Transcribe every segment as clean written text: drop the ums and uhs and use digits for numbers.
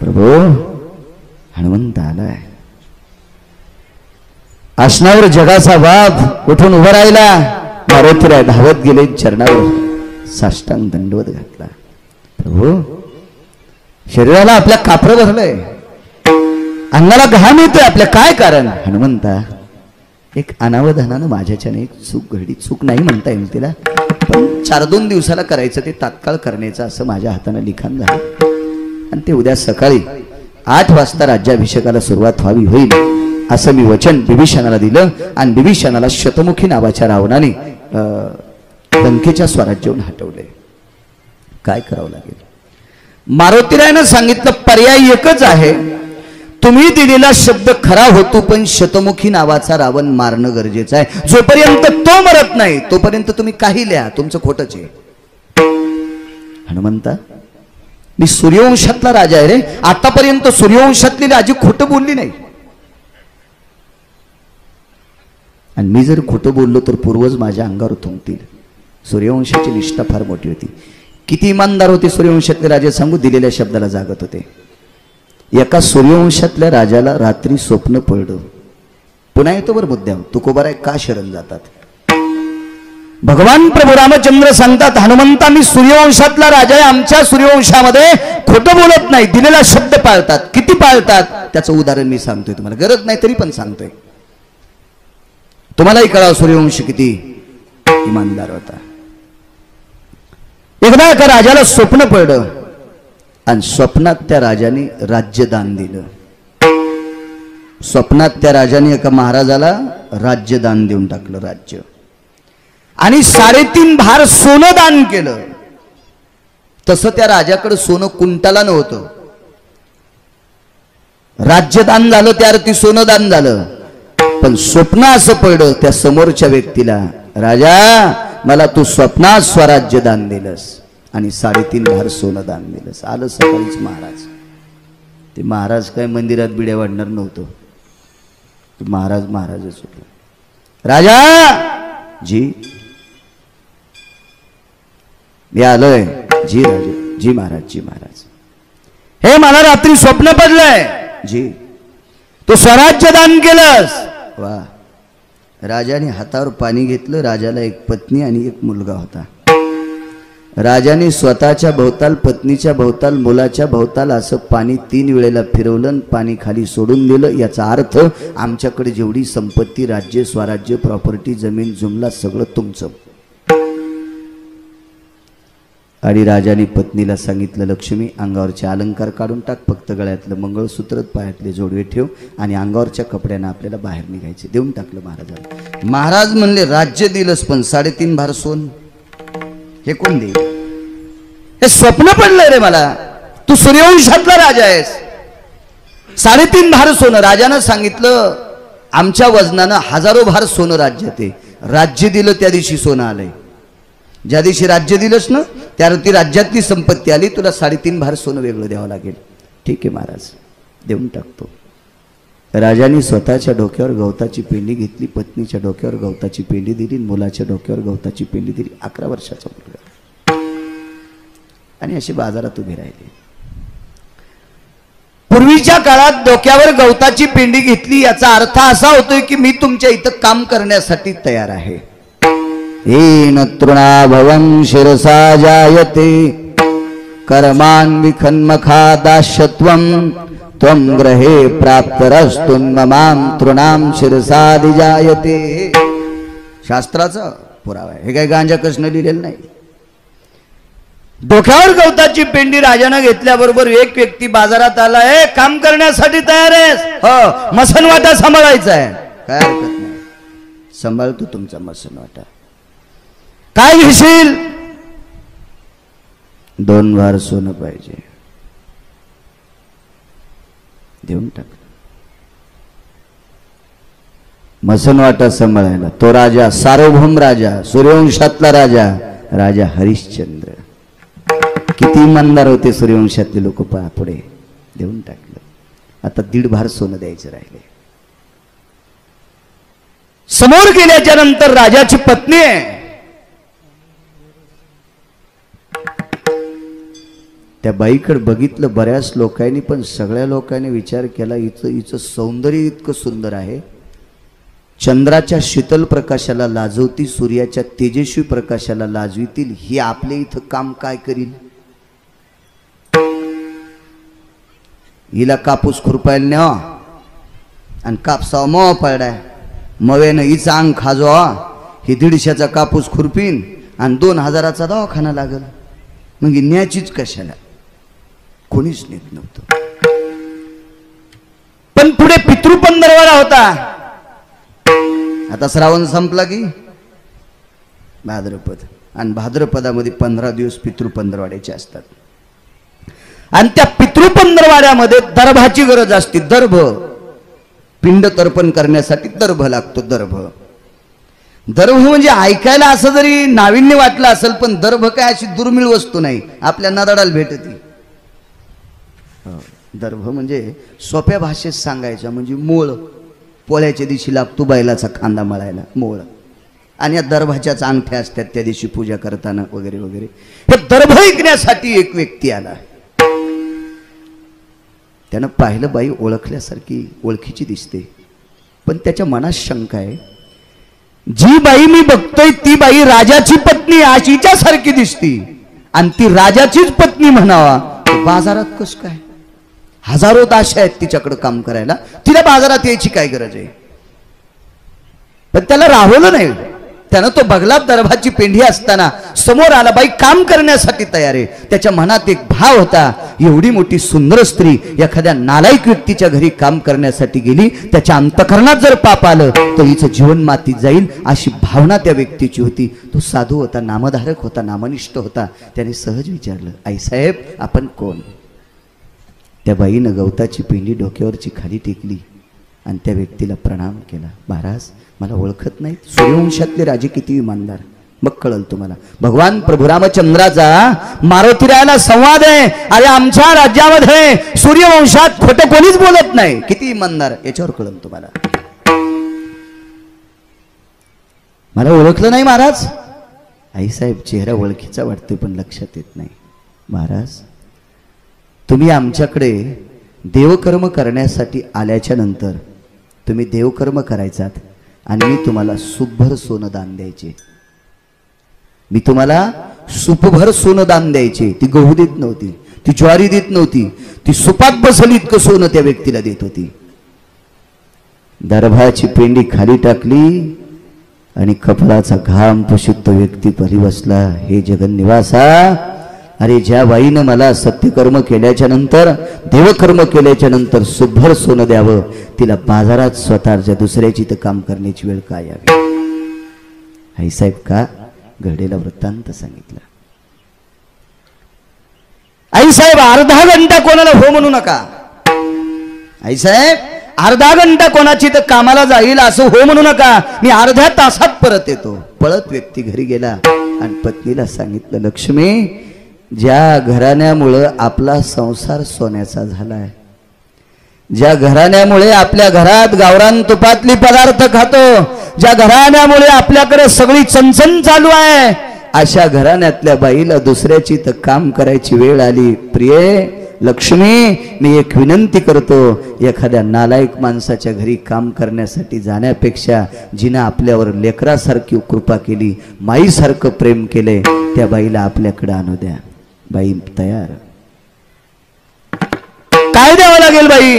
प्रभू हनुमंत आलाय. आसनावर जगाचा बाप उठून उभा राहिला. मारुतीराय धावत गेले, चरणावर साष्टांग दंडवत घातला. प्रभू शरीराला आपल्या कापरं भरलंय, अंगाला घाम येतोय, आपल्या काय कारण? हनुमंता एक अनावधानानं माझ्याच्याने एक चूक घडली. चूक नाही म्हणता येईल तिला, पण 4-2 दिवसाला करायचं ते तात्काळ करण्याचं असं माझ्या हातानं लिखाण झालं. आणि ते उद्या सकाळी 8 वाजता राज्याभिषेकाला सुरुवात व्हावी होईल असं मी वचन बिभीषणाला दिलं. आणि बिभीषणाला शतमुखी नावाच्या रावणाने लंकेच्या स्वराज्यावरून हटवले. काय करावं लागेल? मारुतीरायानं सांगितलं पर्याय एकच आहे, तुम्ही दिलेला शब्द खरा होतो, पण शतमुखी नावाचा रावण मारणं गरजेचं आहे. जोपर्यंत तो मरत नाही तोपर्यंत तुम्ही काही लिहा, तुमचं खोटच आहे. हनुमंता मी सूर्यवंशातला राजा आहे रे. आतापर्यंत सूर्यवंशातली राजी खोटं बोलली नाही. आणि मी जर खोटं बोललो तर पूर्वज माझ्या अंगावर थुंकतील. सूर्यवंशाची निष्ठा फार मोठी होती. किती इमानदार होते सूर्यवंशातले राजे सांगू, दिलेल्या शब्दाला जागत होते. एका सूर्यवंशातल्या राजाला रात्री स्वप्न पडलं. पुन्हा येतो बरं मुद्द्यावर, तुकोबाराय का शरण जातात? भगवान प्रभू रामचंद्र सांगतात, हनुमंता मी सूर्यवंशातला राजा आहे, आमच्या सूर्यवंशामध्ये खोटं बोलत नाही, दिलेला शब्द पाळतात. किती पाळतात त्याचं उदाहरण मी सांगतोय तुम्हाला, गरज नाही तरी पण सांगतोय. तुम्हालाही कळावं सूर्यवंश किती इमानदार होता. एकदा एका राजाला स्वप्न पडलं आणि स्वप्नात त्या राजाने राज्यदान दिलं. स्वप्नात त्या राजाने एका महाराजाला राज्यदान देऊन टाकलं, राज्य. आणि 3.5 भार सोनं दान केलं. तसं त्या राजाकडे सोनं कुंटाला नव्हतं. राज्यदान झालं त्या अर्थी सोनं दान झालं, पण स्वप्न असं पडलं त्या समोरच्या व्यक्तीला, राजा मला तू स्वप्नात स्वराज्य दान दिलंस आणि 3.5 भार सोनं दान दिलंस. आलं सकाळीच महाराज. ते महाराज काय मंदिरात बिड्या वाढणार नव्हतं, महाराज महाराजच होते. राजा जी मी आलोय. जी राजा, जी महाराज, जी महाराज. हे मला रात्री स्वप्न पडलंय. जी तू स्वराज्य दान केलंस. वा. राजाने हातावर पाणी घेतलं. राजाला एक पत्नी आणि एक मुलगा होता. राजाने स्वतःच्या भोवताल, पत्नीच्या भोवताल, मुलाच्या भोवताल असं पाणी 3 वेळेला फिरवलं, पाणी खाली सोडून दिलं. याचा अर्थ आमच्याकडे जेवढी संपत्ती, राज्य, स्वराज्य, प्रॉपर्टी, जमीन जुमला सगळं तुमचं. आणि राजाने पत्नीला सांगितलं, लक्ष्मी अंगावरचे अलंकार काढून टाक, फक्त गळ्यातलं मंगळसूत्र, पायातले जोडवे ठेव आणि अंगावरच्या कपड्यांना आपल्याला बाहेर निघायचे. देऊन टाकलं महाराजाला. महाराज म्हणले, राज्य दिलंस पण 3.5 भार सोन हे कोण देईल? हे स्वप्न पडलंय रे मला, तू सूर्यवंशातला राजा आहेस. 3.5 भार सोनं. राजानं सांगितलं, आमच्या वजनानं 1000 भार सोनं राज्यात आहे. राज्य दिलं त्या दिवशी सोनं आलंय. ज्या दिवशी राज्य दिलंस ना त्या ती राज्यातली संपत्ती आली, तुला 3.5 भार सोनं वेगळं द्यावं लागेल. ठीक आहे महाराज, देऊन टाकतो. राजाने स्वतःच्या डोक्यावर गवताची पेंडी घेतली, पत्नीच्या डोक्यावर गवताची पेंडी दिली, मुलाच्या डोक्यावर गवताची पेंडी दिली. 11 वर्षाचा मुलगा. आणि अशी बाजारात उभी राहिली. पूर्वीच्या काळात डोक्यावर गवताची पेंडी घेतली याचा अर्थ असा होतोय की मी तुमच्या इथं काम करण्यासाठी तयार आहे. येन तृणाभवं शिरसा जायते कर्मान् विखन्मखा दास्यत्वं त्वं ग्रहे प्राप्तरस्तु ममां तृणां शिरसादिजायते. शास्त्राचा पुरावा आहे, हे काय गांजा कसं लिहिलेलं नाही. डोक्यावर गवताची पेंडी राजानं घेतल्याबरोबर एक व्यक्ती बाजारात आला, हे काम करण्यासाठी तयार आहेस? हो, मसनवाटा सांभाळायचा आहे. काय हरकत नाही, सांभाळतो तुमचा मसनवाटा. काय घेशील? 2 भार सोनं पाहिजे. देऊन टाक. मसनवाटा सांभाळायला तो राजा, सार्वभौम राजा, सूर्यवंशातला राजा, राजा हरिश्चंद्र. किती इमानदार होते सूर्यवंशातले लोक. पुढे देऊन टाकलं. आता 1.5 भार सोनं द्यायचं राहिले. समोर गेल्याच्या नंतर राजाची पत्नी आहे. त्या बाईकडे बघितलं बऱ्याच लोकांनी, पण सगळ्या लोकांनी विचार केला हिचं सौंदर्य इतकं सुंदर आहे, चंद्राच्या शीतल प्रकाशाला लाजवती, सूर्याच्या तेजस्वी प्रकाशाला लाजवितील, ही आपल्या इथं काम काय करील? हिला कापूस खुरपायला न्यावा आणि कापसावा मवा पडाय, मवेनं हिचं अंग खाजवा, ही 150चा कापूस खुरपीन आणि 2000चा दवाखाना लागल, मग न्यायचीच कशाला? कोणीच नेत नव्हतं. पण पुढे पितृपंधरवडा होता. आता श्रावण संपला की भाद्रपद, आणि भाद्रपदामध्ये 15 दिवस पितृपंधरवाड्याचे असतात. आणि त्या पितृपंधरवाड्यामध्ये दर्भाची गरज असते. दर्भ, पिंड तर्पण करण्यासाठी दर्भ लागतो. दर्भ म्हणजे ऐकायला असं जरी नाविन्य वाटलं असेल, पण दर्भ काय अशी दुर्मिळ वस्तू नाही, आपल्या नादाडाला भेटती. दर्भ म्हणजे सोप्या भाषेत सांगायचं म्हणजे मूळ. पोळ्याच्या दिवशी लागतो बैलाचा खांदा मळायला मूळ, आणि या दर्भाच्याच अंगठ्या असतात त्या दिवशी पूजा करताना वगैरे वगैरे. हे दर्भ ऐकण्यासाठी एक व्यक्ती आला. त्यानं पाहिलं बाई ओळखल्यासारखी, ओळखीची दिसते, पण त्याच्या मनात शंका आहे, जी बाई मी बघतोय ती बाई राजाची पत्नी आशीच्या सारखी दिसती, आणि ती राजाचीच पत्नी म्हणावा, बाजारात कस काय? हजारो दाशा आहेत तिच्याकडे काम करायला, तिला बाजारात यायची काय गरज आहे? पण त्याला राहवलं नाही. त्यानं तो बघला दर्भाची पेंढी असताना समोर आला, बाई काम करण्यासाठी तयार आहे. त्याच्या मनात एक भाव होता, एवढी मोठी सुंदर स्त्री एखाद्या नालायक व्यक्तीच्या घरी काम करण्यासाठी गेली, त्याच्या अंतकरणात जर पाप आलं तर हिचं जीवन मातीत जाईल, अशी भावना त्या व्यक्तीची होती. तो साधू होता, नामधारक होता, नामनिष्ठ होता. त्याने सहज विचारलं, आईसाहेब आपण कोण? त्या बाईनं गवताची पेंढी डोक्यावरची खाली टेकली आणि त्या व्यक्तीला प्रणाम केला. महाराज मला ओळखत नाही? सूर्यवंशातले राजे किती इमानदार, मग कळल तुम्हाला. भगवान प्रभू रामचंद्राचा मारुती रायाला संवाद आहे, अरे आमच्या राज्यामध्ये सूर्यवंशात खोटं कोणीच बोलत नाही, किती इमानदार, याच्यावर कळल तुम्हाला. मला ओळखलं नाही महाराज? आईसाहेब चेहरा ओळखीचा वाटतोय पण लक्षात येत नाही. महाराज तुम्ही आमच्याकडे देवकर्म करण्यासाठी आल्याच्या नंतर तुम्ही देवकर्म करायचात आणि मी तुम्हाला सुपभर सोनं दान द्यायचे. मी तुम्हाला सुपभर सोनं दान द्यायचे. ती गहू देत नव्हती, ती ज्वारी देत नव्हती, ती सुपात बसल इतकं सोनं त्या व्यक्तीला देत होती. दर्भाची पेंडी खाली टाकली आणि कपाळाचा घाम पुशीत तो व्यक्ती परी बसला. हे जगन्निवासा, अरे ज्या बाईनं मला सत्यकर्म केल्याच्या नंतर, देवकर्म केल्याच्या नंतर सुभर सोनं द्यावं, तिला बाजारात स्वतःच्या दुसऱ्याची तर काम करण्याची वेळ काय यावी? आईसाहेब का घडलेला वृत्तांत सांगितला. आईसाहेब अर्धा घंटा कोणाला हो म्हणू नका. आईसाहेब अर्धा घंटा कोणाची तर कामाला जाईल असं हो म्हणू नका, मी अर्ध्या तासात परत येतो. पळत व्यक्ती घरी गेला आणि पत्नीला सांगितलं, लक्ष्मी, ज्या घराण्यामुळे आपला संसार सोन्याचा झालाय, ज्या घराण्यामुळे आपल्या घरात गावरान तुपातली पदार्थ खातो, ज्या घराण्यामुळे आपल्याकडे सगळी चणचण चालू आहे, अशा घराण्यातल्या बाईला दुसऱ्याची तर काम करायची वेळ आली. प्रिये लक्ष्मी, मी एक विनंती करतो, एखाद्या नालायक माणसाच्या घरी काम करण्यासाठी जाण्यापेक्षा जिनं आपल्यावर लेकरासारखी कृपा केली, माईसारखं प्रेम केले, त्या बाईला आपल्याकडे आणू द्या. बाई तयार. काय द्यावं लागेल बाई?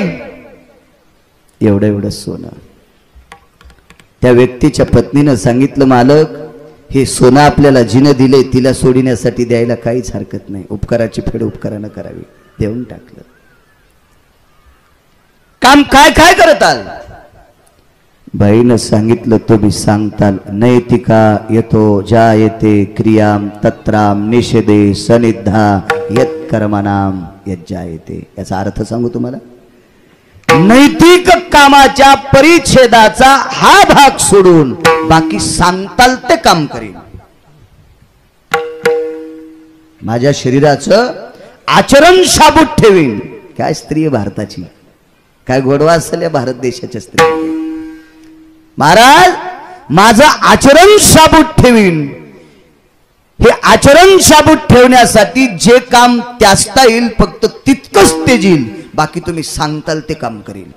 एवढं एवढं सोनं. त्या व्यक्तीच्या पत्नीनं सांगितलं, मालक, हे सोनं आपल्याला जिनं दिले तिला सोडण्यासाठी द्यायला काहीच हरकत नाही, उपकाराची फेड उपकारानं करावी. देऊन टाकलं. काम काय काय करताल? बाईनं सांगितलं, तुम्ही सांगताल, नैतिका येतो ज्या येते क्रियाम तत्राम निषेधे सनिद्धा यत कर्मनाम यज्जा येते. याचा अर्थ सांगू तुम्हाला. नैतिक कामाच्या परिच्छेदाचा हा भाग सोडून बाकी सांगताल ते काम करीन. माझ्या शरीराचं आचरण शाबूत ठेवीन. काय स्त्री भारताची, काय गोडवा असेल या भारत देशाच्या स्त्री. महाराज माझं आचरण शाबूत ठेवीन. हे आचरण शाबूत ठेवण्यासाठी जे काम त्यासता येईल फक्त तितकंच ते येईल, बाकी तुम्ही सांगताल ते काम करेल.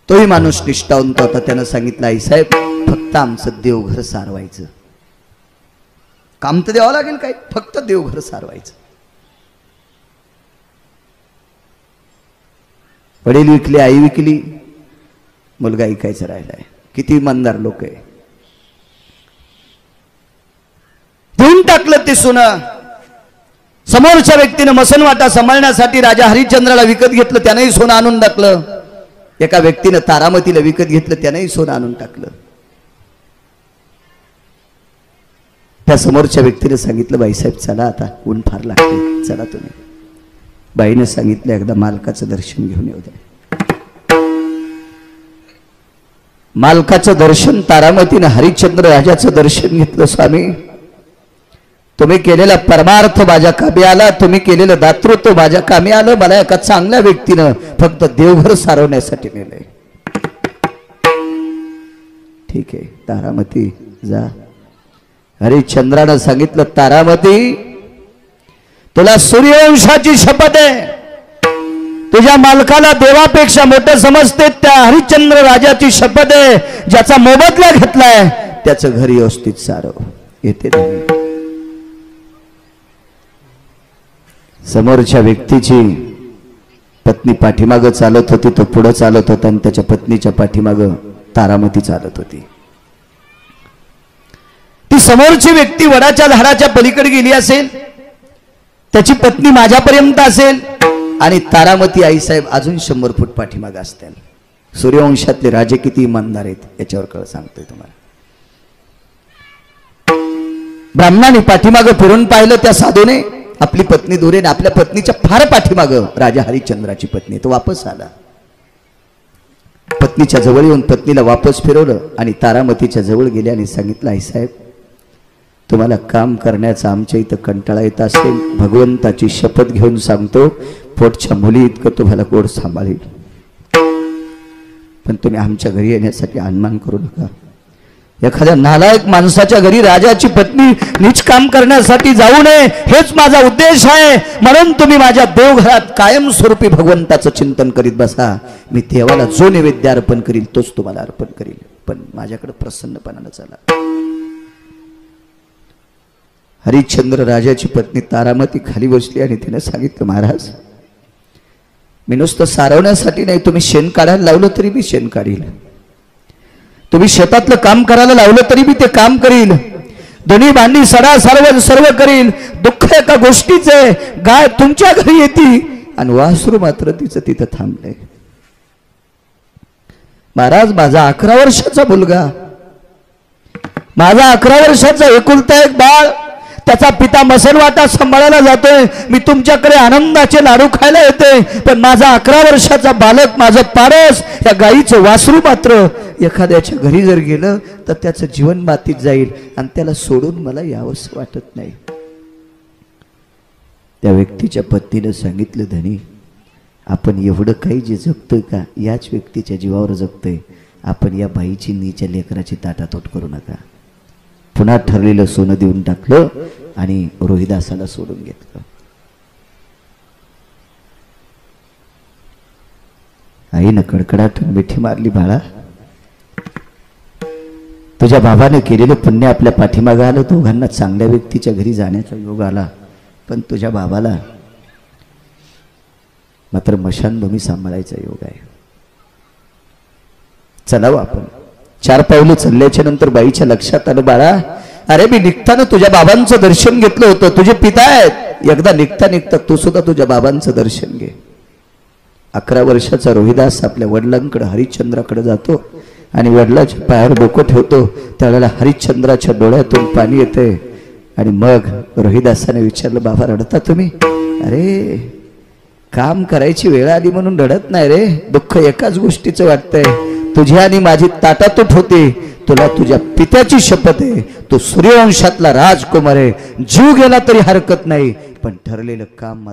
तोही माणूस निष्ठावंत होता. त्यानं सांगितलं, आई साहेब फक्त आमचं देवघर सारवायचं. काम तर द्यावं लागेल काय, फक्त देवघर सारवायचं. वडील विकले, आई विकली, मुलगा ऐकायचं राहिलाय. किती इमानदार लोक आहे. देऊन टाकलं ते सोनं. समोरच्या व्यक्तीनं मसनवाटा सांभाळण्यासाठी राजा हरिश्चंद्राला विकत घेतलं, त्यानंही सोनं आणून टाकलं. एका व्यक्तीनं तारामतीला विकत घेतलं, त्यानंही सोनं आणून टाकलं. त्या समोरच्या व्यक्तीने सांगितलं, बाईसाहेब चला आता, ऊन फार लागते, चला तुम्ही. बाईने सांगितलं, एकदा मालकाचं दर्शन घेऊन येऊ द्या. मालकाचं दर्शन तारामतीनं हरिश्चंद्र राजाचं दर्शन घेतलं. स्वामी तुम्ही केलेला परमार्थ माझ्या कामी आला, तुम्ही केलेलं दातृत्व माझ्या कामी आलं. मला एका चांगल्या व्यक्तीनं फक्त देवघर सारवण्यासाठी नेलंय. ठीक आहे तारामती जा. हरिश्चंद्रानं सांगितलं, तारामती तुला सूर्यवंशाची शपथ आहे, तुझ्या मालकाला देवापेक्षा मोठं समजते, त्या हरिश्चंद्र राजाची शपथ आहे, ज्याचा मोबदला घेतलाय त्याचं घर व्यवस्थित सारव. येते समोरच्या व्यक्तीची पत्नी पाठीमागं चालत होती, तो पुढे चालत होता आणि त्याच्या पत्नीच्या पाठीमागं तारामती चालत होती. ती समोरची व्यक्ती वडाच्या झाडाच्या पलीकडे गेली असेल, त्याची पत्नी माझ्यापर्यंत असेल आणि तारामती आईसाहेब अजून 100 फूट पाठीमागं असतील. सूर्यवंशातले राजे किती इमानदार आहेत याच्यावर कळ सांगतोय तुम्हाला. ब्राह्मणाने पाठीमागं फिरून पाहिलं, त्या साधूने आपली पत्नी दुरेने आपल्या पत्नीच्या फार पाठीमागं राजा हरिश्चंद्राची पत्नी. तो वापस आला, पत्नीच्या जवळ येऊन पत्नीला वापस फिरवलं आणि तारामतीच्या जवळ गेले आणि सांगितलं, आईसाहेब तुम्हाला काम करण्याचा आमच्या इथं कंटाळा येत असेल, भगवंताची शपथ घेऊन सांगतो, पोटच्या मुली इतकं तुम्हाला गोड सांभाळेल, पण तुम्ही आमच्या घरी येण्यासाठी अनमान करू नका. एखाद्या नालायक माणसाच्या घरी राजाची पत्नी नीच काम करण्यासाठी जाऊ नये, हेच माझा उद्देश आहे. म्हणून तुम्ही माझ्या देवघरात कायमस्वरूपी भगवंताचं चिंतन करीत बसा. मी देवाला जो नैवेद्य अर्पण करील तोच तुम्हाला अर्पण करील, पण माझ्याकडे प्रसन्नपणानं चला. हरिश्चंद्र राजाची पत्नी तारामती खाली बसली आणि तिने सांगितलं, महाराज मी नुसतं सारवण्यासाठी नाही, तुम्ही शेण काढायला लावलं तरी मी शेण काढील, तुम्ही शेतातलं काम करायला लावलं तरी मी ते काम करील, दोन्ही भांडी सडा सर्व करील. दुःख एका गोष्टीचे, गाय तुमच्या घरी येते आणि वासरू मात्र तिचं तिथं थांबलंय. महाराज माझा 11 वर्षाचा मुलगा, माझा 11 वर्षाचा एकुलता एक बाळ, त्याचा पिता मसनवाटा सांभाळायला जातोय, मी तुमच्याकडे आनंदाचे लाडू खायला येते, पण माझा 11 वर्षाचा बालक, माझं पारस, या गाईचं वासरू मात्र एखाद्याच्या घरी जर गेलं तर त्याचं जीवन मातीत जाईल आणि त्याला सोडून मला यावंसं वाटत नाही. त्या व्यक्तीच्या पत्नीनं सांगितलं, धनी आपण एवढं काही जे जगतोय का, याच व्यक्तीच्या जीवावर जगतोय. आपण या बाईची नीच्या लेकराची ताटातोट करू नका. पुन्हा ठरलेलं सोनं देऊन टाकलं आणि रोहिदासाला सोडून घेतलं. आईनं कडकडाट मिठी मारली, बाळा तुझ्या बाबाने केलेलं पुण्य आपल्या पाठीमागं आलं, दोघांना चांगल्या व्यक्तीच्या घरी जाण्याचा योग आला, पण तुझ्या बाबाला मात्र मशानभूमी सांभाळायचा योग आहे. चलाव आपण. 4 पावलं चालल्याच्या नंतर बाईच्या लक्षात आलं, बाळा अरे मी निघताना तुझ्या बाबांचं दर्शन घेतलं होतं, तुझे पिता आहेत, एकदा निघता तू सुद्धा तुझ्या बाबांचं दर्शन घे. 11 वर्षाचा रोहिदास आपल्या वडिलांकडे हरिश्चंद्राकडे जातो आणि वडिलाच्या पायावर डोकं ठेवतो. त्यावेळेला हरिश्चंद्राच्या डोळ्यातून पाणी येते आणि मग रोहिदासाने विचारलं, बाबा रडता तुम्ही? अरे काम करायची वेळ आली म्हणून रडत नाही रे, दुःख एकाच गोष्टीचं वाटतंय, तुझी आणि माझी ताटातूट होती, तुला तुझ्या पित्याची शपथ आहे, तो सूर्यवंशातला राजकुमार आहे, जीव गेला तरी हरकत नाही, पण ठरलेलं काम